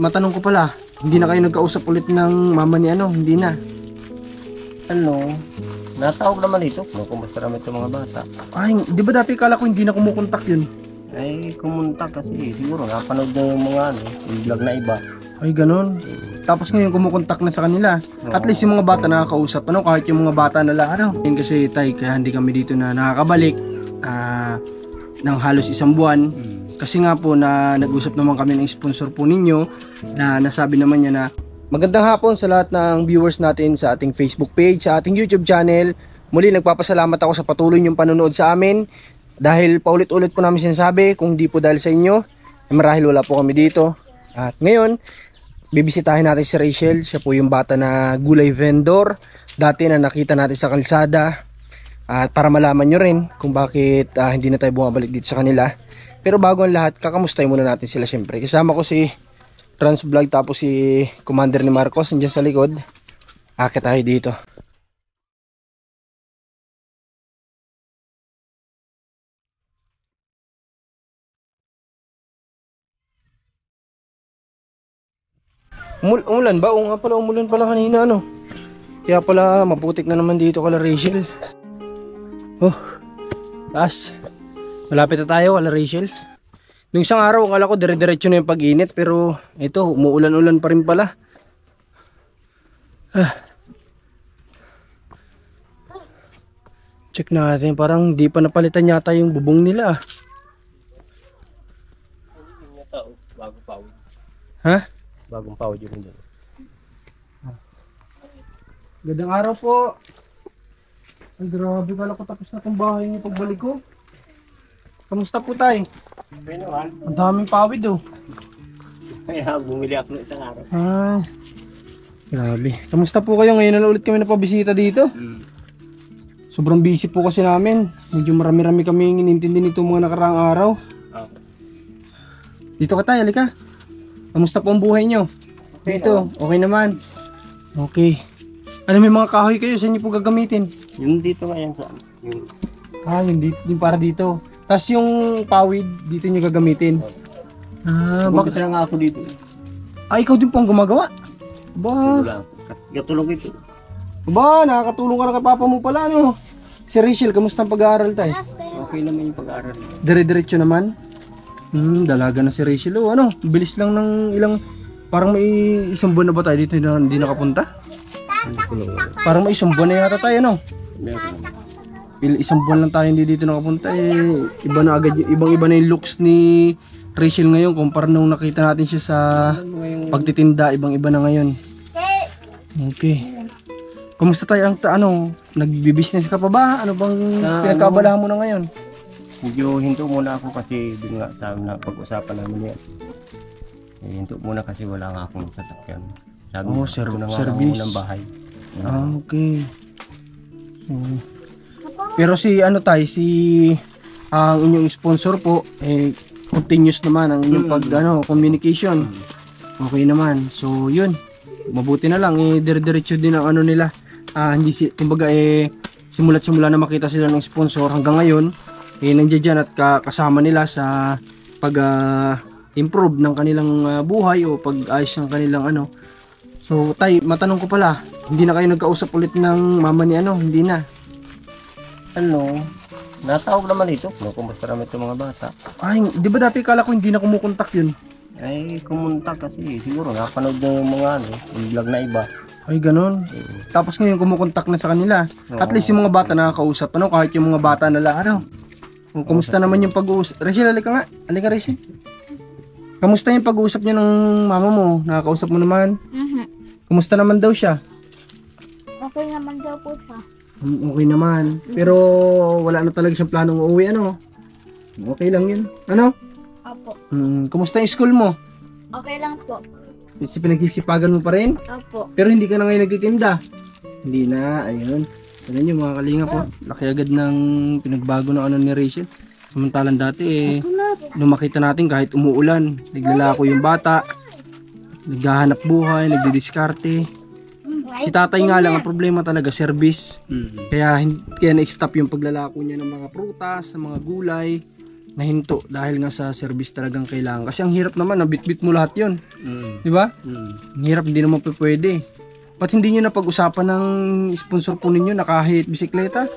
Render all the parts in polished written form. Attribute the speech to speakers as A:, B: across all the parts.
A: matanong ko pala, hindi na kayo nagkausap ulit ng mama ni ano? Hindi na.
B: Ano, natawag naman ito. Kumusta naman itong mga bata.
A: Ay, di ba dati kala ko hindi na kumukontak yun?
B: Ay, kumunta kasi siguro napanood na yung mga yung vlog na iba.
A: Ay, ganun. Tapos ngayon kumukontak na sa kanila. At least yung mga bata nakakausap, ano, kahit yung mga bata na lang, ano. Yun kasi tay, kaya hindi kami dito na nakakabalik ng halos isang buwan. Kasi nga po na nag-usap naman kami ng sponsor po ninyo na nasabi naman niya na magandang hapon sa lahat ng viewers natin sa ating Facebook page, sa ating YouTube channel. Muli nagpapasalamat ako sa patuloy niyong panonood sa amin. Dahil paulit-ulit po namin sinasabi, kung di po dahil sa inyo, marahil wala po kami dito. At ngayon, bibisitahin natin si Rachel. Siya po yung bata na gulay vendor dati na nakita natin sa kalsada. At para malaman nyo rin kung bakit hindi na tayo bumabalik dito sa kanila. Pero bago ang lahat, kakamustahin muna natin sila syempre. Kasama ko si Transvlog tapos si Commander ni Marcos nandiyan sa likod. Akit tayo dito. Umulan ba? Oo nga pala, umulan pala kanina, ano? Kaya pala maputik na naman dito kala Rachel. Oh, taas. Malapit na tayo kala Rachel. Nung isang araw, akala ko dire-diretso na yung pag-init. Pero ito, umuulan-ulan pa rin pala. Check natin, parang di pa napalitan yata yung bubong nila.
B: Bagong pawid.
A: Ha?
B: Bagong pawid yung doon.
A: Gandang araw po. Ay grabe, kala ko tapos na itong bahay niyo pagbalik ko. Kamusta po tayo?
B: Okay naman.
A: Ang daming pawid oh.
B: Kaya bumili ako ng isang araw.
A: Ay, grabe. Kamusta po kayo? Ngayon na ulit kami napabisita dito. Sobrang busy po kasi namin. Medyo marami-rami kami inintindi nito mga nakaraang araw. Dito ka tayo, halika. Kamusta po ang buhay nyo?
B: Okay
A: Dito, okay naman. Okay. Ano, may mga kahoy kayo? Saan nyo po gagamitin?
B: Yung dito nga yan sa yung
A: Yung para dito. Tapos yung pawid, dito nyo gagamitin.
B: bakit na nga ako dito?
A: Ikaw din po ang gumagawa? Ba,
B: Gatulog ito.
A: nakakatulong ka na kay papa mo pala, ano? Si Rachel, kamusta ang pag-aaral tayo?
B: Okay naman yung pag-aaral.
A: Dire-diretso naman? Dalaga na si Rachel. Oh, ano? Bilis lang ng ilang... Parang may isang buwan na ba tayo dito hindi nakapunta? Parang may isang buwan na yata tayo, no? Isang buwan lang tayo hindi dito nakapunta. Iba na agad, ibang-iba na yung looks ni Rachel ngayon kumpara nung nakita natin siya sa pagtitinda. Ibang-iba na ngayon. Okay. Kumusta tayo nagbi-business ka pa ba? Ano bang pinagkabalahan mo na ngayon?
B: Medyo hinto muna ako kasi dun nga sa pag-usapan namin yan. Hinto muna kasi wala nga akong sasakyan. Sabi ko na nga
A: service
B: ng bahay.
A: Okay. Pero si ang inyong sponsor po continuous naman ang inyong communication. Okay naman. So yun. Mabuti na lang dire-diretso din ang nila. Kumbaga simula't-simula na makita sila ng sponsor hanggang ngayon nandiyan dyan at kasama nila sa pag-improve ng kanilang buhay o pag-ayos ng kanilang So tay, matanong ko pala, hindi na kayo nagkausap ulit ng mama ni hindi na.
B: Ano, natawag naman ito. Kumusta naman itong mga bata.
A: Ay, di ba dati kala ko hindi na kumukontak yun?
B: Ay, kumunta kasi siguro napanood na yung mga yung vlog na iba.
A: Ay, ganun. Tapos ngayon kumukontak na sa kanila. At least yung mga bata nakakausap, kahit yung mga bata na lang, kumusta naman yung pag-uusap? Rachel, halika nga. Halika, Rachel. Kamusta yung pag-uusap niya ng mama mo? Nakakausap mo naman? Kumusta naman daw siya?
C: Okay naman daw po siya.
A: Okay naman. Pero wala na talaga siyang planong uuwi, Okay lang yun.
C: Opo.
A: Kumusta yung school mo?
C: Okay lang po.
A: Pinagsisipagan mo pa rin?
C: Opo.
A: Pero hindi ka na ngayon nagtitinda? Hindi na, ayun. Alam nyo mga kalinga po, laki agad ng pinagbago ng ni Rachel. Samantalang dati nung makita natin kahit umuulan, naglalako yung bata, naghahanap buhay, nagdidiskarte. Si tatay nga lang ang problema talaga, service. Kaya na-stop yung paglalako niya ng mga prutas, ng mga gulay. nahinto dahil nga sa service talagang kailangan. Kasi ang hirap naman, nabitbit mo lahat yun. Di ba? Ang hirap, hindi naman pwede. Ba't hindi nyo napag-usapan ng sponsor po ninyo na kahit bisikleta?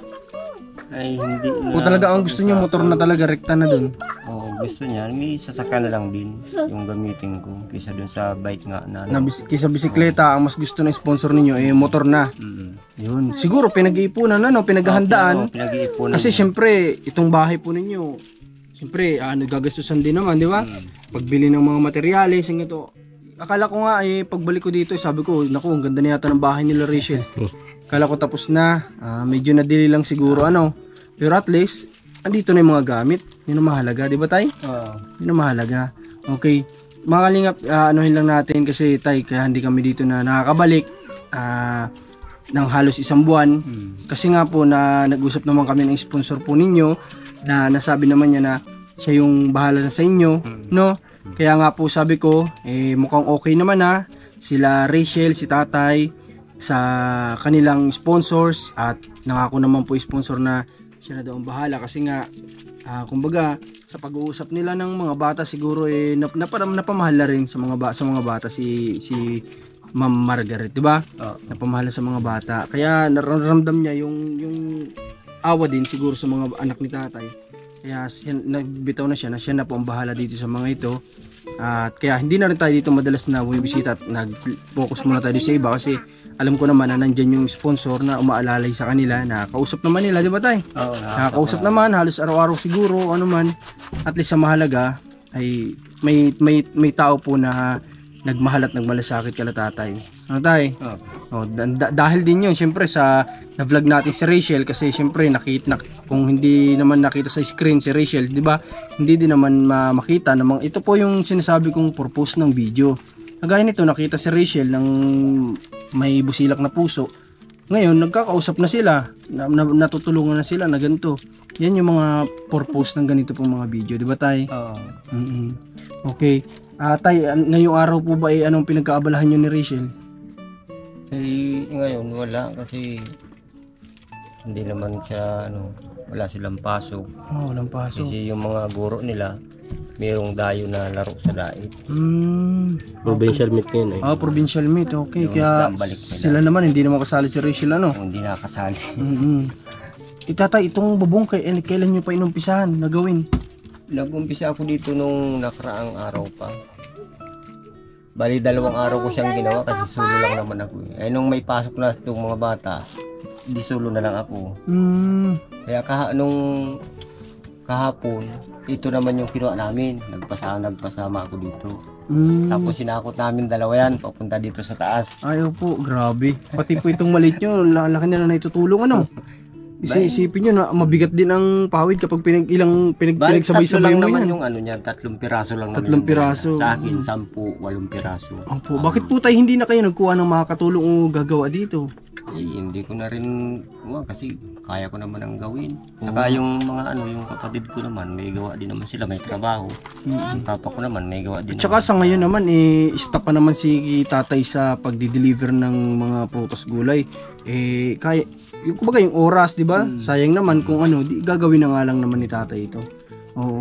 B: Ay, hindi na.
A: O talaga ang gusto nyo, motor na talaga, rekta na dun?
B: Oo, gusto niya. May sasakyan na lang din yung gamitin ko kaysa dun sa bike nga na.
A: Kaysa bisikleta, ang mas gusto ng sponsor ninyo motor na. Yun. Siguro pinag-iipunan na, pinaghahandaan.
B: Pinag-iipunan.
A: Kasi syempre, itong bahay po ninyo, syempre, gagastusan din naman, di ba? Pagbili ng mga materyales, yung ito. Akala ko nga, pagbalik ko dito, sabi ko, naku, ang ganda na yata ng bahay nila, Rachel. Akala ko tapos na, medyo nadili lang siguro, pero at least, andito na yung mga gamit. Yun ang mahalaga, di ba, Tay? Yun ang mahalaga. Okay. Mga kalingap, anuhin lang natin kasi, Tay, kaya hindi kami dito na nakakabalik ng halos isang buwan. Kasi nga po, na nag-usap naman kami ng sponsor po ninyo, na nasabi naman niya na siya yung bahala na sa inyo, no? Kaya nga po sabi ko, mukhang okay naman na sila Rachel, si Tatay, sa kanilang sponsors at nangako naman po sponsor na siya na daw ang bahala kasi nga kumbaga sa pag-uusap nila ng mga bata siguro napamahal na rin sa mga bata si Ma'am Margaret, di ba? Napamahal sa mga bata. Kaya nararamdam niya yung awa din siguro sa mga anak ni Tatay. Kaya nagbitaw na siya na po ang bahala dito sa mga ito. At kaya hindi na rin tayo dito madalas na bumibisita at nag-focus muna tayo sa iba kasi alam ko naman na nandyan yung sponsor na umaalalay sa kanila, nakakausap naman nila, di ba Tay? Nakakausap naman halos araw-araw siguro, ano man, at least sa mahalaga ay may tao po na nagmahal at nagmalasakit kala Tatay. Ano Tay? Dahil din yun syempre sa na-vlog natin si Rachel kasi syempre kung hindi naman nakita sa screen si Rachel, di ba? Hindi din naman makita namang ito po yung sinasabi kong purpose ng video. Kagaya nito, nakita si Rachel ng may busilak na puso. Ngayon, nagkakausap na sila, natutulungan na sila na ganito. Yan yung mga purpose ng ganito pong mga video, di ba Tay? Okay. Tay, ngayong araw po ba anong pinagkaabalahan nyo ni Rachel?
B: Ngayon wala kasi hindi naman siya wala silang pasok.
A: Walang pasok.
B: Kasi yung mga guro nila mayroong dayo na laro sa daig.
D: Provincial meet yun
A: provincial meet. Okay, kaya sila naman hindi naman kasali si Rachel
B: Hindi nakasali.
A: Tatay, itong bubong kailan nyo pa inumpisahan na gawin?
B: Nag-umpisa ako dito nung nakaraang araw pa. Bali 2 araw ko siyang ginawa kasi solo lang naman ako. Nung may pasok na itong mga bata, di solo na lang ako. Kaya nung kahapon, ito naman yung kinuha namin. Nagpasama ako dito. Tapos sinakot namin 2 yan, papunta dito sa taas.
A: Ayaw po, grabe. Pati po itong maliit nyo, laki na naitutulong Isipin nyo na mabigat din ang pawid kapag pinagsabay-sabay mo
B: naman
A: yan.
B: Yung niya, 3 piraso lang
A: 3 piraso.
B: Sa akin, 10, 8 piraso.
A: Bakit po tayo hindi na kayo nagkuha ng makakatulong o gagawa dito?
B: Hindi ko na rin kasi kaya ko naman ang gawin. Saka yung mga yung kapatid ko naman, may gawa din naman sila, may trabaho. Yung papa ko naman, may gawa din.
A: Tsaka sa ngayon naman, stop pa naman si Tatay sa pagdi-deliver ng mga prutas gulay. Kaya, kumbaga yung oras, di ba? Sayang naman kung di gagawin na nga lang naman ni Tatay ito.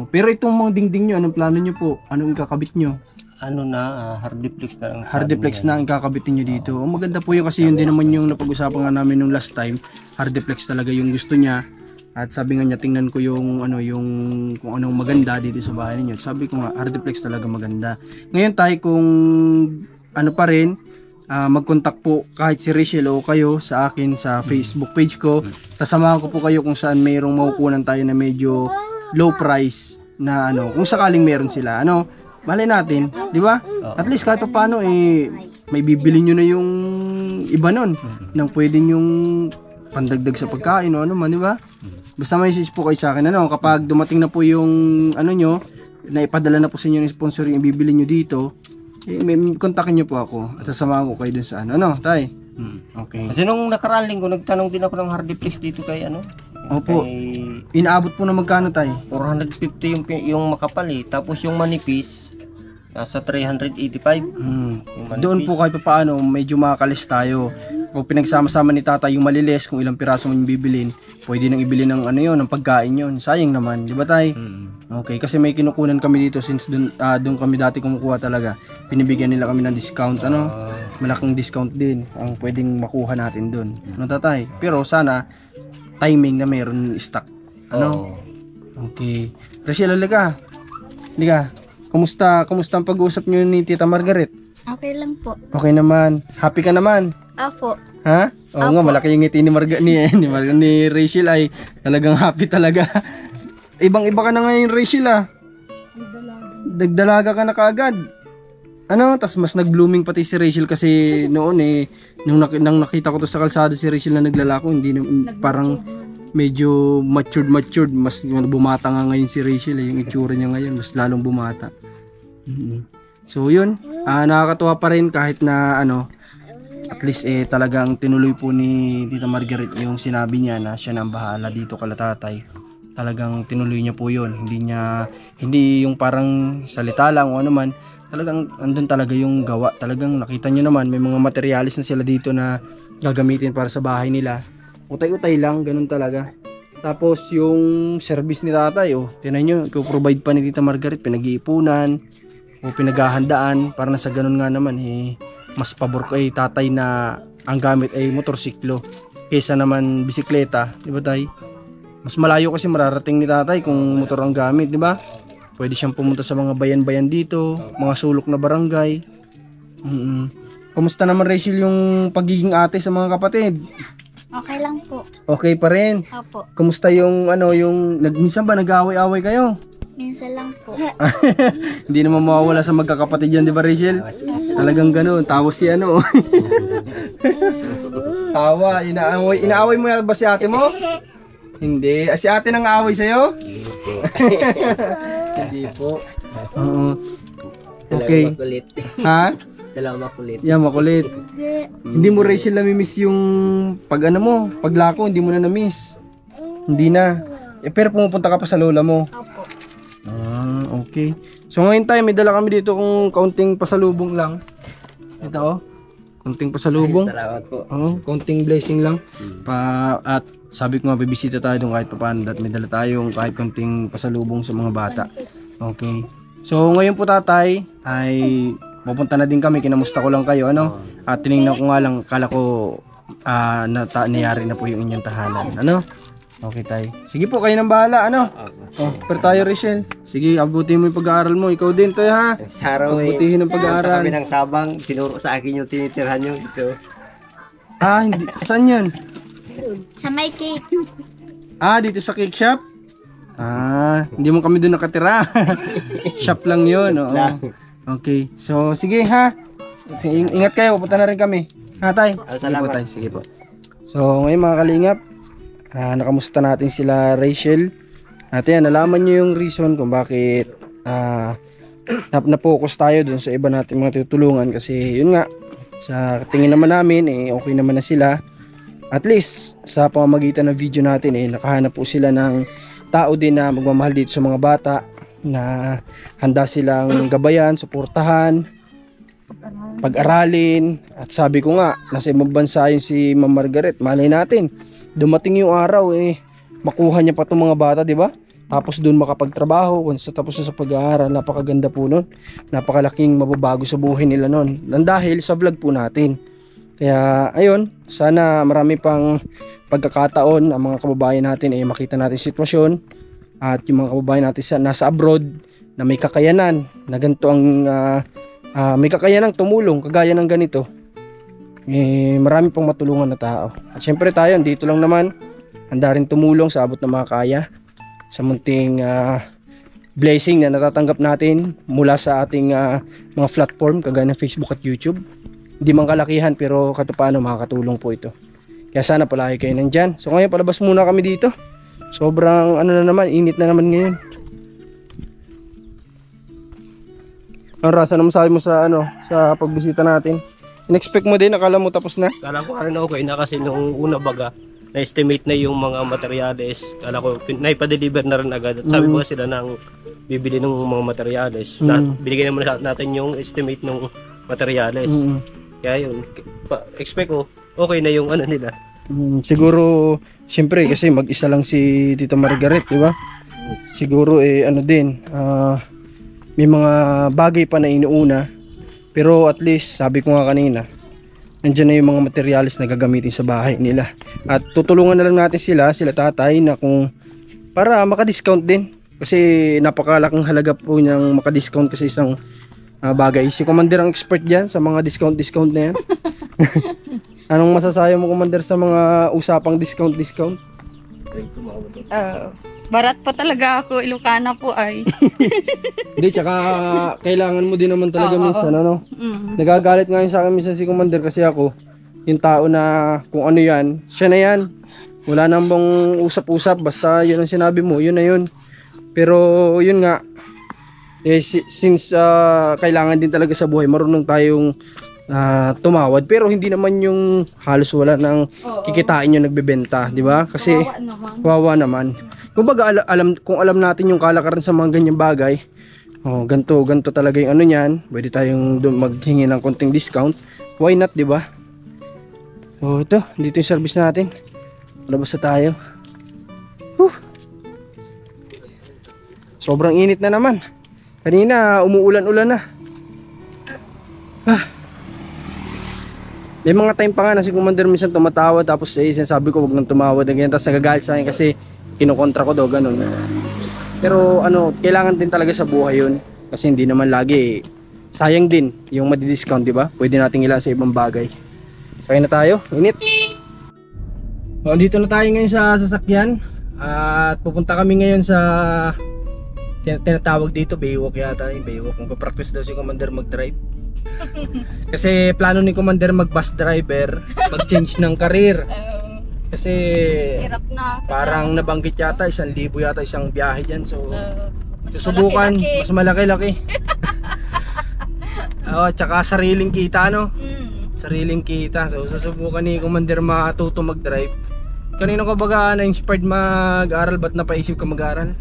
A: Pero itong mga dingding nyo, anong plano nyo po? Anong ikakabit nyo?
B: Hardiplex na lang.
A: Hardiplex na ang kakabitin nyo dito. Maganda po yun kasi yun din naman yung napag-usapan nga namin nung last time. Hardiplex talaga yung gusto niya. At sabi nga niya, tingnan ko yung kung anong maganda dito sa bahay ninyo. Sabi ko nga, hardiplex talaga maganda. Ngayon tayo kung pa rin, mag-contact po kahit si Rachel o kayo sa akin sa Facebook page ko. Tasamahan ko po kayo kung saan mayroong makukunan tayo na medyo low price na kung sakaling meron sila. Malay natin, di ba? At least kahit paano may bibili nyo na yung iba nun nang pwede yung pandagdag sa pagkain o ano man, di ba? Basta may message po kayo sa akin kapag dumating na po yung nyo, na ipadala na po sa inyo ng sponsor yung bibili nyo dito, kontakin nyo po ako at sasamahan ko kayo dun sa Tay? Okay.
B: Kasi nung nakaraan linggo, nagtanong din ako ng hardiplex dito kay
A: Opo. Inaabot po na magkano Tay?
B: 450 yung makapal tapos yung manipis nasa 385.
A: Doon po kahit paano medyo makakalis tayo. Kung pinagsama-sama ni Tatay yung malilis, kung ilang piraso mo yung bibilin, pwede nang ibili ng ng pagkain yon. Sayang naman, di ba Tay? Okay, kasi may kinukunan kami dito since doon kami dati kumukuha talaga. Pinibigyan nila kami ng discount, malaking discount din ang pwedeng makuha natin doon. Ano tatay? Pero sana timing na mayroon stock. Okay. Rachel, halika. Kumusta ang pag-uusap niyo ni Tita Margaret?
C: Okay lang po.
A: Okay naman. Happy ka naman?
C: Opo.
A: Ha? Oo nga, malaki yung ngiti ni Rachel ay talagang happy talaga. Ibang-iba ka na ngayon, Rachel Nagdalaga ka na kaagad. Tas mas nag-blooming pati si Rachel kasi noon nung nakita ko to sa kalsada si Rachel na naglalako, hindi parang medyo matured, mas bumata nga ngayon si Rachel yung itsura niya ngayon, mas lalong bumata. So yun, nakakatuwa pa rin kahit na at least talagang tinuloy po ni Tita Margaret yung sinabi niya na siya na ang bahala dito kala tatay. Talagang tinuloy niya po yun. Hindi yung parang salita lang o ano man. Talagang andun talaga yung gawa. Talagang nakita niyo naman may mga materialis na sila dito na gagamitin para sa bahay nila. Utay-utay lang, ganun talaga. Tapos yung service ni tatay, tinan nyo, provide pa ni Tita Margaret, pinag-iipunan o pinaghahandaan para na sa ganun nga naman mas pabor kay tatay na ang gamit ay motorsiklo kaysa naman bisikleta, di ba tay? Mas malayo kasi mararating ni tatay kung motor ang gamit, di ba? Pwede siyang pumunta sa mga bayan-bayan dito, mga sulok na barangay. Kumusta naman Rachel yung pagiging ate sa mga kapatid?
C: Okay lang po.
A: Okay pa rin?
C: Opo.
A: Kumusta yung minsan ba nag-away-away kayo?
C: Minsan lang po.
A: Hindi naman mawawala sa magkakapatid yan, di ba Rachel? Talagang gano'n. Tapos si tawa, inaaway mo ba si ate mo? Hindi. Si ate nang aaway sa'yo?
B: Hindi po.
A: Okay.
B: Makulit.
A: Ha?
B: Dalawa makulit.
A: Yeah, makulit. Hindi mo Rachel na-miss yung paglako, hindi mo na na-miss. Hindi na. Pero pumupunta ka pa sa lola mo.
C: Opo.
A: Okay. So ngayon tayo, may dala kami dito kung kaunting pasalubong lang. Ito kaunting pasalubong.
B: Salamat po.
A: Kaunting blessing lang. At sabi ko nga, bibisita tayo doon kahit papaano at may dala tayong kahit kaunting pasalubong sa mga bata. Okay. So ngayon po tatay ay pupunta na din kami, kinamusta ko lang kayo at tinignan ko nga lang, kala ko niyari na po yung inyong tahanan. Okay tay. Sige po, kayo nang bahala, pero tayo Rachel. Sige, abutin mo yung pag-aaral mo. Ikaw din to ha.
B: Sa araw
A: Abutihin ang pag-aaral.
B: kami ng Sabang, tinuro sa akin yung tinitirhan nyo ito.
A: Hindi. Saan yun?
C: Sa may cake.
A: Dito sa cake shop? Hindi mo kami doon nakatira. Shop lang yun. Okay. So, sige ha. Ingat kayo, pupunta na rin kami. Tay? Sige po tay. Sige po. So, ngayon mga kalingap, nakamusta natin sila Rachel. At yan, nalaman nyo yung reason kung bakit na-focus tayo dun sa iba natin mga tutulungan. Kasi yun nga, sa tingin naman namin, okay naman na sila. At least, sa pamamagitan ng video natin, nakahanap po sila ng tao din na magmamahal dito sa mga bata, na handa silang gabayan, suportahan, pag-aralin. At sabi ko nga, nasa ibang bansa yun si Ma'am Margaret, malay natin dumating yung araw makuha niya pa itong mga bata, di ba? Tapos doon makapagtrabaho, once tapos na sa pag-aaral. Napakaganda po nun, napakalaking mababago sa buhay nila nun, dahil sa vlog po natin. Kaya ayun, sana marami pang pagkakataon ang mga kababayan natin makita natin sitwasyon, at yung mga kababayan natin nasa abroad na may kakayanan na ganito ang may kakayanang tumulong kagaya ng ganito, marami pang matulungan na tao. At syempre tayo dito lang naman, handa rin tumulong sa abot ng mga kaya sa munting blessing na natatanggap natin mula sa ating mga platform kagaya ng Facebook at YouTube. Hindi man kalakihan pero katupano makakatulong po ito. Kaya sana palagi kayo nandyan. So ngayon palabas muna kami dito. Sobrang na naman, init na naman ngayon. Ang rasa naman sabi mo sa sa pagbisita natin. In-expect mo din, akala mo tapos na?
D: Kala ko okay na kasi nung una baga na-estimate na yung mga materyales. Kala ko naipa-deliver na rin agad. At sabi ko sila nang bibili ng mga materyales. Binigay naman natin yung estimate ng materyales. Kaya yun, expect ko okay na yung nila.
A: Siguro, siyempre kasi mag-isa lang si Tita Margaret, di ba? siguro ano din, may mga bagay pa na inuuna, pero at least sabi ko nga kanina, nandiyan na yung mga materials na gagamitin sa bahay nila, at tutulungan na lang natin sila tatay na kung para maka-discount din, kasi napakalaking halaga po niyang maka-discount kasi isang bagay. Si Commander ang expert dyan sa mga discount na yan. Anong masasabi mo, Commander, sa mga usapang discount?
E: Barat pa talaga ako, Ilocana po ay.
A: Hindi, tsaka kailangan mo din naman talaga minsan, ano? Nagagalit nga yun sa akin minsan si Commander, kasi ako, yung tao na kung ano yan, siya na yan. Wala nang bang usap-usap, basta yun ang sinabi mo, yun na yun. Pero yun nga, since kailangan din talaga sa buhay, marunong tayong tumawad, pero hindi naman yung halos wala nang kikitain yung nagbebenta, di ba? Kasi wawa naman. Kumbaga kung alam natin yung kalakaran sa mga ganyang bagay, ganto talaga yung ano niyan, pwede tayong maghingi ng konting discount. Why not, di ba? So ito, dito yung service natin. Labas na tayo. Sobrang init na naman. Kanina umuulan-ulan na. May mga time pa nga na si Commander minsan tumatawa, tapos sinasabi ko wag nang tumawad na ganyan, tapos nagagalit sa akin kasi kinukontra ko daw ganun. Pero kailangan din talaga sa buhay yun, kasi hindi naman lagi sayang din yung madi-discount, di ba? Pwede nating ilan sa ibang bagay. Sakay na tayo, init. Dito na tayo ngayon sa sasakyan, at pupunta kami ngayon sa tinatawag dito Baywalk yata, yung Baywalk. Kung ka-practice daw si Commander mag-drive. Kasi plano ni Commander mag-bus driver, mag-change ng career. Kasi
E: Hirap na.
A: parang nabanggit yata 1,000 yata isang biyahe dyan. So susubukan, mas malaki-laki. Tsaka sariling kita, no? Sariling kita. So susubukan ni Commander matuto mag-drive. Kanino ka baga na-inspired mag-aral? Ba't napaisip ka mag-aral?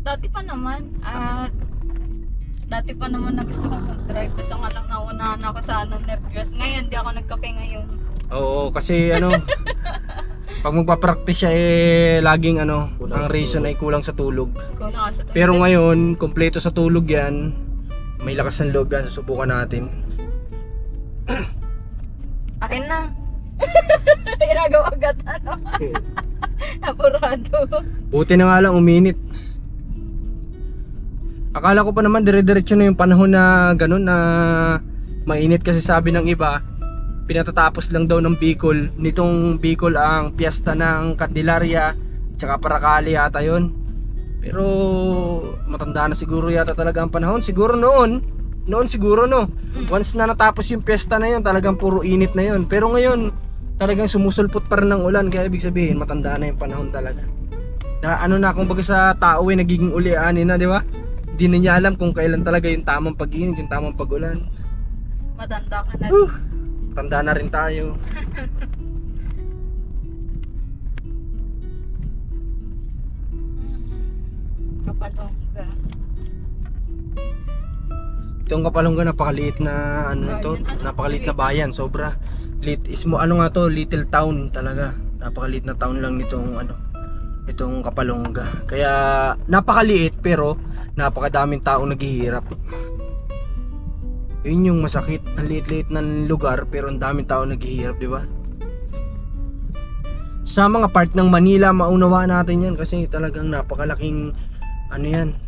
E: Dati pa naman na gusto kong mag-drive. Kasi nga lang naunahan ako sa nervous. Ngayon, di ako nagkape ngayon.
A: Oo, kasi pag magpa-practice siya laging ang reason ay kulang sa tulog. Pero ngayon, kompleto sa tulog yan. May lakas ng loob yan, susubukan natin.
E: Akin na. Iragaw agad Apurado.
A: Buti na nga lang uminit. Akala ko pa naman dire-diretso na yung panahon na ganun, na mainit, kasi sabi ng iba pinatatapos lang daw ng Bicol, nitong Bicol ang piyesta ng Candelaria tsaka Paracali yata yun. Pero matanda na siguro yata talaga ang panahon. Siguro noon siguro, no, once na natapos yung piyesta na yun, talagang puro init na yun. Pero ngayon talagang sumusulpot pa rin ng ulan, kaya ibig sabihin matanda na yung panahon talaga. Na kung baga sa tao nagiging ulianin na, di ba? Hindi na niya alam kung kailan talaga yung tamang pag-init, yung tamang pag-ulan.
E: Matanda ka na.
A: Tanda na rin tayo.
E: Kapalongga.
A: Itong Kapalongga, napakaliit na napakaliit na bayan, sobra. Little town talaga. Napakaliit na town lang itong Kapalongga. Kaya napakaliit pero napakadaming taong naghihirap. Yun yung masakit. Ang liit-liit ng lugar pero ang daming taong naghihirap, di ba? Sa mga part ng Manila, maunawaan natin yan kasi talagang napakalaking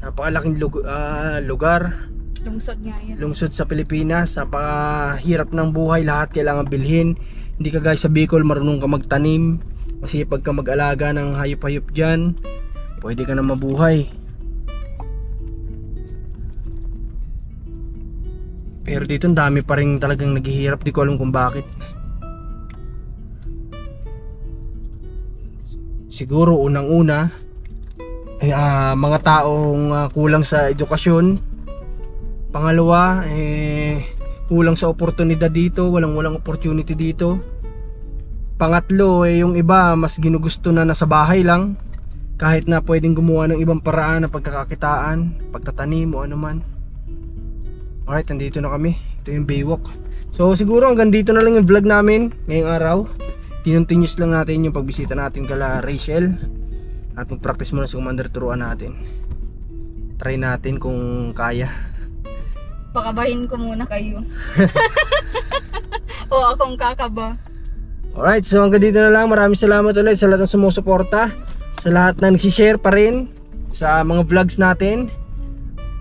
A: napakalaking lugar.
E: Lungsod nga yan.
A: Lungsod sa Pilipinas, napakahirap ng buhay, lahat kailangan bilhin. Hindi ka guys sa Bicol, marunong ka magtanim, masipag ka mag-alaga ng hayop-hayop dyan, pwede ka na mabuhay. Pero dito ang dami pa rin talagang naghihirap, di ko alam kung bakit. Siguro unang-una mga taong kulang sa edukasyon. Pangalawa, kulang sa oportunidad dito, walang opportunity dito. Pangatlo, yung iba mas ginugusto na nasa bahay lang, kahit na pwedeng gumawa ng ibang paraan na pagkakakitaan, pagtatanim o ano man. Alright, nandito na kami. Ito yung Baywalk. So siguro hanggang dito na lang yung vlog namin ngayong araw. Continuous lang natin yung pagbisita natin kala Rachel. At mag-practice muna si Commander, turuan natin. Try natin kung kaya.
E: Pakabahin ko muna kayo. O akong kakaba.
A: Alright, so hanggang dito na lang. Maraming salamat ulit sa lahat ng sumusuporta, sa lahat na nagsishare pa rin sa mga vlogs natin.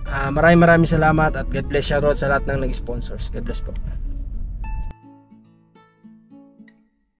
A: Maraming salamat at God bless, shoutout sa lahat ng nag-sponsors. God bless po.